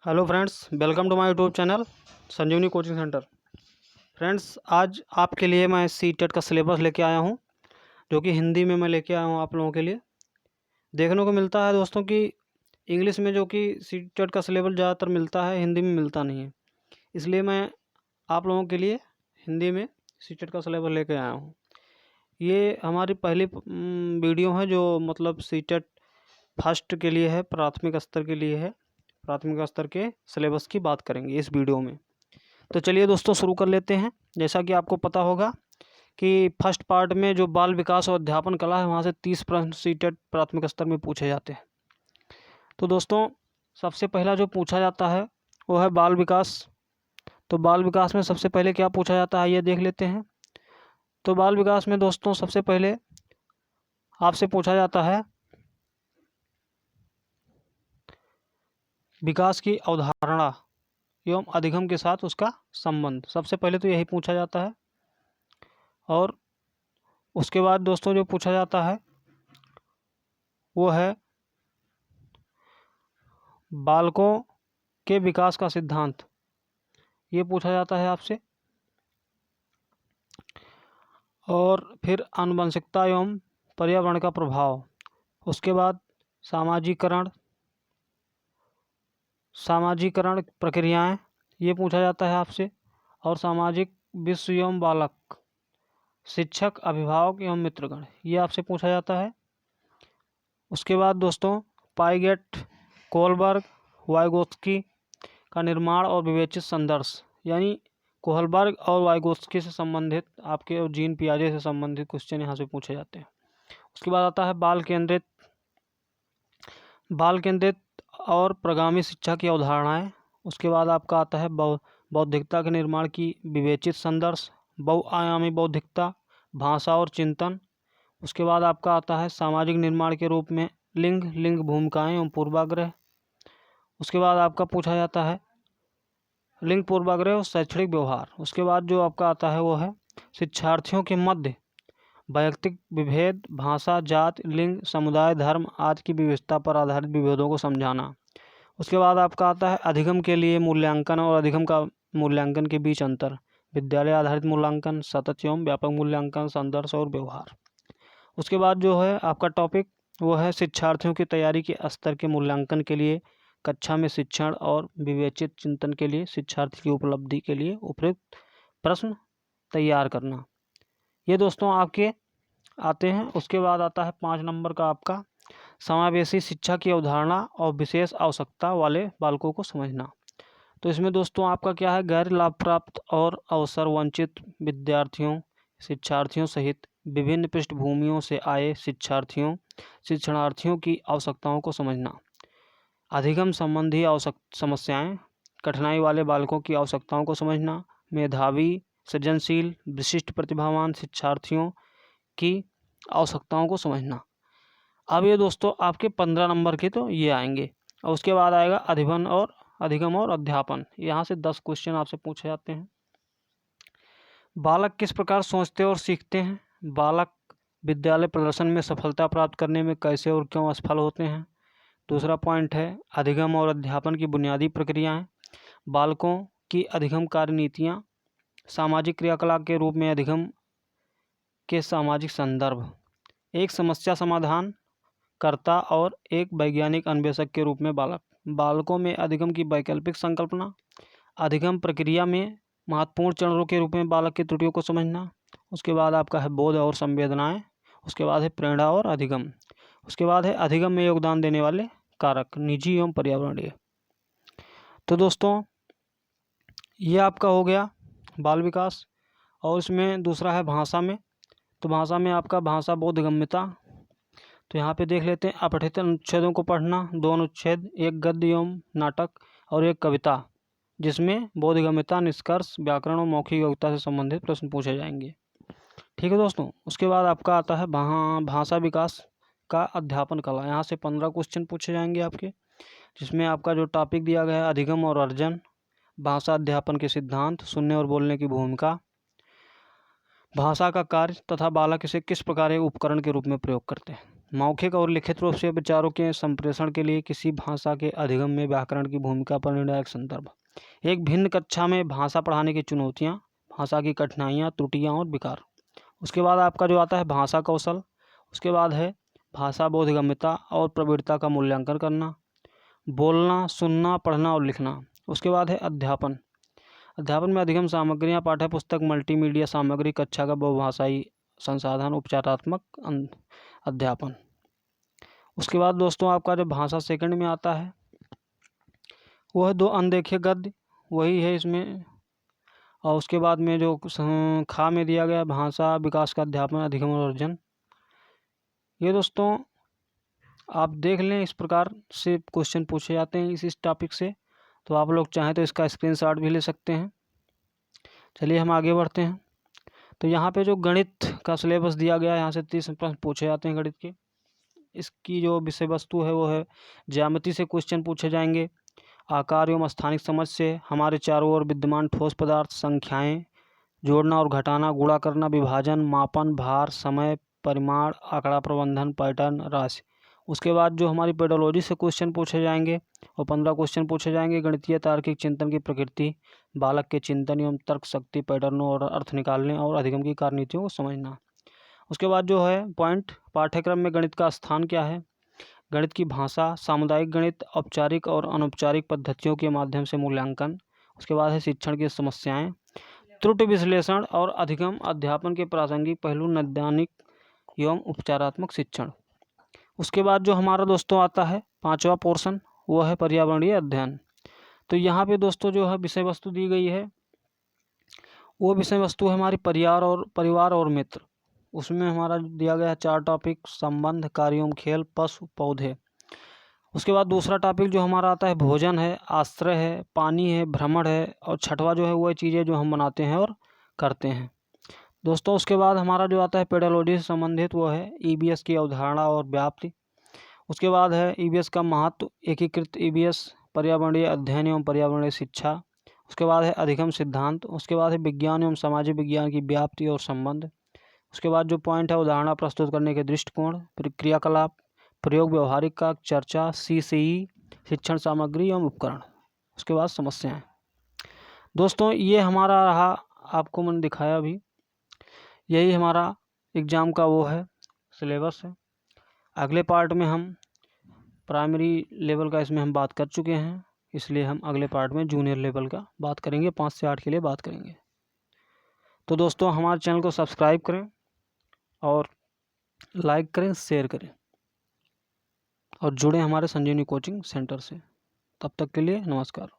Hello friends, welcome to my YouTube channel Sanjeevani coaching centre. Friends, आज आपके लिए मैं सी टेट का सिलेबस लेके आया हूँ, जो कि हिंदी में मैं लेके आया हूँ आप लोगों के लिए। देखने को मिलता है दोस्तों कि इंग्लिश में जो कि सी टेट का सिलेबस ज़्यादातर मिलता है, हिंदी में मिलता नहीं है। इसलिए मैं आप लोगों के लिए हिंदी में सी टेट का सिलेबस लेके आया हूँ। ये हमारी पहली वीडियो है जो मतलब सी टेट फर्स्ट के लिए है, प्राथमिक स्तर के लिए है। प्राथमिक स्तर के सिलेबस की बात करेंगे इस वीडियो में। तो चलिए दोस्तों, शुरू कर लेते हैं। जैसा कि आपको पता होगा कि फर्स्ट पार्ट में जो बाल विकास और अध्यापन कला है, वहाँ से 30 प्रश्न सीटेट प्राथमिक स्तर में पूछे जाते हैं। तो दोस्तों, सबसे पहला जो पूछा जाता है वो है बाल विकास। तो बाल विकास में सबसे पहले क्या पूछा जाता है ये देख लेते हैं। तो बाल विकास में दोस्तों सबसे पहले आपसे पूछा जाता है विकास की अवधारणा एवं अधिगम के साथ उसका संबंध। सबसे पहले तो यही पूछा जाता है। और उसके बाद दोस्तों जो पूछा जाता है वो है बालकों के विकास का सिद्धांत। ये पूछा जाता है आपसे। और फिर आनुवंशिकता एवं पर्यावरण का प्रभाव। उसके बाद सामाजिकरण प्रक्रियाएं, ये पूछा जाता है आपसे। और सामाजिक विश्व एवं बालक, शिक्षक, अभिभावक एवं मित्रगण, ये आपसे पूछा जाता है। उसके बाद दोस्तों पाइगेट, कोहलबर्ग, वाइगोत्स्की का निर्माण और विवेचित संदर्भ, यानी कोहलबर्ग और वाइगोत्स्की से संबंधित आपके और जीन पियाजे से संबंधित क्वेश्चन यहाँ से पूछे जाते हैं। उसके बाद आता है बाल केंद्रित और प्रगामी शिक्षा की अवधारणाएं। उसके बाद आपका आता है बौद्धिकता के निर्माण की विवेचित संदर्भ, बहुआयामी बौद्धिकता, भाषा और चिंतन। उसके बाद आपका आता है सामाजिक निर्माण के रूप में लिंग भूमिकाएं एवं पूर्वाग्रह। उसके बाद आपका पूछा जाता है लिंग पूर्वाग्रह और शैक्षणिक व्यवहार। उसके बाद जो आपका आता है वो है शिक्षार्थियों के मध्य वैयक्तिक विभेद, भाषा, जाति, लिंग, समुदाय, धर्म आदि की विविधता पर आधारित विभेदों को समझाना। उसके बाद आपका आता है अधिगम के लिए मूल्यांकन और अधिगम का मूल्यांकन के बीच अंतर, विद्यालय आधारित मूल्यांकन, सतत एवं व्यापक मूल्यांकन, संदर्भ और व्यवहार। उसके बाद जो है आपका टॉपिक वो है शिक्षार्थियों की तैयारी के स्तर के मूल्यांकन के लिए कक्षा में शिक्षण और विवेचित चिंतन के लिए शिक्षार्थी की उपलब्धि के लिए उपयुक्त प्रश्न तैयार करना। ये दोस्तों आपके आते हैं। उसके बाद आता है 5 नंबर का आपका समावेशी शिक्षा की अवधारणा और विशेष आवश्यकता वाले बालकों को समझना। तो इसमें दोस्तों आपका क्या है, गैर लाभ प्राप्त और अवसर वंचित विद्यार्थियों, शिक्षार्थियों सहित विभिन्न पृष्ठभूमियों से आए शिक्षणार्थियों की आवश्यकताओं को समझना। अधिगम संबंधी समस्याएं, कठिनाई वाले बालकों की आवश्यकताओं को समझना। मेधावी, सृजनशील, विशिष्ट प्रतिभावान शिक्षार्थियों की आवश्यकताओं को समझना। अब ये दोस्तों आपके 15 नंबर के तो ये आएंगे। और उसके बाद आएगा अधिगम और अध्यापन। यहाँ से 10 क्वेश्चन आपसे पूछे जाते हैं। बालक किस प्रकार सोचते और सीखते हैं? बालक विद्यालय प्रदर्शन में सफलता प्राप्त करने में कैसे और क्यों असफल होते हैं? दूसरा पॉइंट है अधिगम और अध्यापन की बुनियादी प्रक्रियाएं, बालकों की अधिगम कार्यनीतियाँ, सामाजिक क्रियाकलाप के रूप में अधिगम के सामाजिक संदर्भ, एक समस्या समाधान कर्ता और एक वैज्ञानिक अन्वेषक के रूप में बालकों में अधिगम की वैकल्पिक संकल्पना, अधिगम प्रक्रिया में महत्वपूर्ण चरणों के रूप में बालक की त्रुटियों को समझना। उसके बाद आपका है बोध और संवेदनाएं। उसके बाद है प्रेरणा और अधिगम। उसके बाद है अधिगम में योगदान देने वाले कारक, निजी एवं पर्यावरणीय। तो दोस्तों ये आपका हो गया बाल विकास। और इसमें दूसरा है भाषा में। तो भाषा में आपका भाषा बोधगम्यता। तो यहाँ पे देख लेते हैं अपठित अनुच्छेदों को पढ़ना, 2 अनुच्छेद, एक गद्य एवं नाटक और एक कविता, जिसमें बोधगम्यता, निष्कर्ष, व्याकरण और मौखिक योग्यता से संबंधित प्रश्न पूछे जाएंगे। ठीक है दोस्तों। उसके बाद आपका आता है भाषा विकास का अध्यापन कला। यहाँ से 15 क्वेश्चन पूछे जाएंगे आपके, जिसमें आपका जो टॉपिक दिया गया है अधिगम और अर्जन, भाषा अध्यापन के सिद्धांत, सुनने और बोलने की भूमिका, भाषा का कार्य तथा बालक इसे किस प्रकार एक उपकरण के रूप में प्रयोग करते हैं। मौखिक और लिखित रूप से विचारों के संप्रेषण के लिए किसी भाषा के अधिगम में व्याकरण की भूमिका पर निर्णायक संदर्भ। एक भिन्न कक्षा में भाषा पढ़ाने की चुनौतियाँ, भाषा की कठिनाइयाँ, त्रुटियाँ और विकार। उसके बाद आपका जो आता है भाषा कौशल। उसके बाद है भाषा बोधगम्यता और प्रवृत्ता का मूल्यांकन करना, बोलना, सुनना, पढ़ना और लिखना। उसके बाद है अध्यापन। अध्यापन में अधिगम सामग्रियाँ, पाठ्य पुस्तक, मल्टीमीडिया सामग्री, कक्षा का बहुभाषाई संसाधन, उपचारात्मक अध्यापन। उसके बाद दोस्तों आपका जो भाषा सेकंड में आता है वो है 2 अनदेखे गद्य, वही है इसमें। और उसके बाद में जो खा में दिया गया भाषा विकास का अध्यापन, अधिगम और अर्जन। ये दोस्तों आप देख लें, इस प्रकार से क्वेश्चन पूछे जाते हैं इस टॉपिक से। तो आप लोग चाहें तो इसका स्क्रीनशॉट भी ले सकते हैं। चलिए हम आगे बढ़ते हैं। तो यहाँ पे जो गणित का सिलेबस दिया गया है, यहाँ से 30 प्रश्न पूछे जाते हैं गणित के। इसकी जो विषय वस्तु है वो है ज्यामिति से क्वेश्चन पूछे जाएंगे, आकार एवं स्थानिक समझ से, हमारे चारों ओर विद्यमान ठोस पदार्थ, संख्याएं, जोड़ना और घटाना, गुणा करना, विभाजन, मापन, भार, समय, परिमाण, आंकड़ा प्रबंधन, पैटर्न, राशि। उसके बाद जो हमारी पेडोलॉजी से क्वेश्चन पूछे जाएंगे और 15 क्वेश्चन पूछे जाएंगे। गणितीय तार्किक चिंतन की प्रकृति, बालक के चिंतन एवं तर्क शक्ति, पैटर्नों और अर्थ निकालने और अधिगम की कार्यनीतियों को समझना। उसके बाद जो है पॉइंट, पाठ्यक्रम में गणित का स्थान क्या है, गणित की भाषा, सामुदायिक गणित, औपचारिक और अनौपचारिक पद्धतियों के माध्यम से मूल्यांकन। उसके बाद है शिक्षण की समस्याएं, त्रुटि विश्लेषण और अधिगम अध्यापन के प्रासंगिक पहलू, नैदानिक एवं उपचारात्मक शिक्षण। उसके बाद जो हमारा दोस्तों आता है 5वां पोर्शन, वो है पर्यावरणीय अध्ययन। तो यहाँ पे दोस्तों जो है विषय वस्तु दी गई है, वो विषय वस्तु है हमारी परिवार और मित्र। उसमें हमारा दिया गया है 4 टॉपिक, संबंध, कार्य एवं खेल, पशु, पौधे। उसके बाद दूसरा टॉपिक जो हमारा आता है भोजन है, आश्रय है, पानी है, भ्रमण है, और छठवां जो है वह चीज़ें जो हम बनाते हैं और करते हैं दोस्तों। उसके बाद हमारा जो आता है पेडोलॉजी से संबंधित, वो है ईबीएस की अवधारणा और व्याप्ति। उसके बाद है ईबीएस का महत्व, एकीकृत ईबीएस, पर्यावरणीय अध्ययन एवं पर्यावरणीय शिक्षा। उसके बाद है अधिगम सिद्धांत। उसके बाद है विज्ञान एवं सामाजिक विज्ञान की व्याप्ति और संबंध। उसके बाद जो पॉइंट है उदाहरण प्रस्तुत करने के दृष्टिकोण, क्रियाकलाप, प्रयोग, व्यवहारिक का, चर्चा, सीसीई, शिक्षण सामग्री एवं उपकरण। उसके बाद समस्याएं। दोस्तों ये हमारा रहा, आपको मैंने दिखाया भी, यही हमारा एग्ज़ाम का वो है सिलेबस है। अगले पार्ट में हम प्राइमरी लेवल का इसमें हम बात कर चुके हैं, इसलिए हम अगले पार्ट में जूनियर लेवल का बात करेंगे, 5 से 8 के लिए बात करेंगे। तो दोस्तों हमारे चैनल को सब्सक्राइब करें और लाइक करें, शेयर करें और जुड़ें हमारे संजीवनी कोचिंग सेंटर से। तब तक के लिए नमस्कार।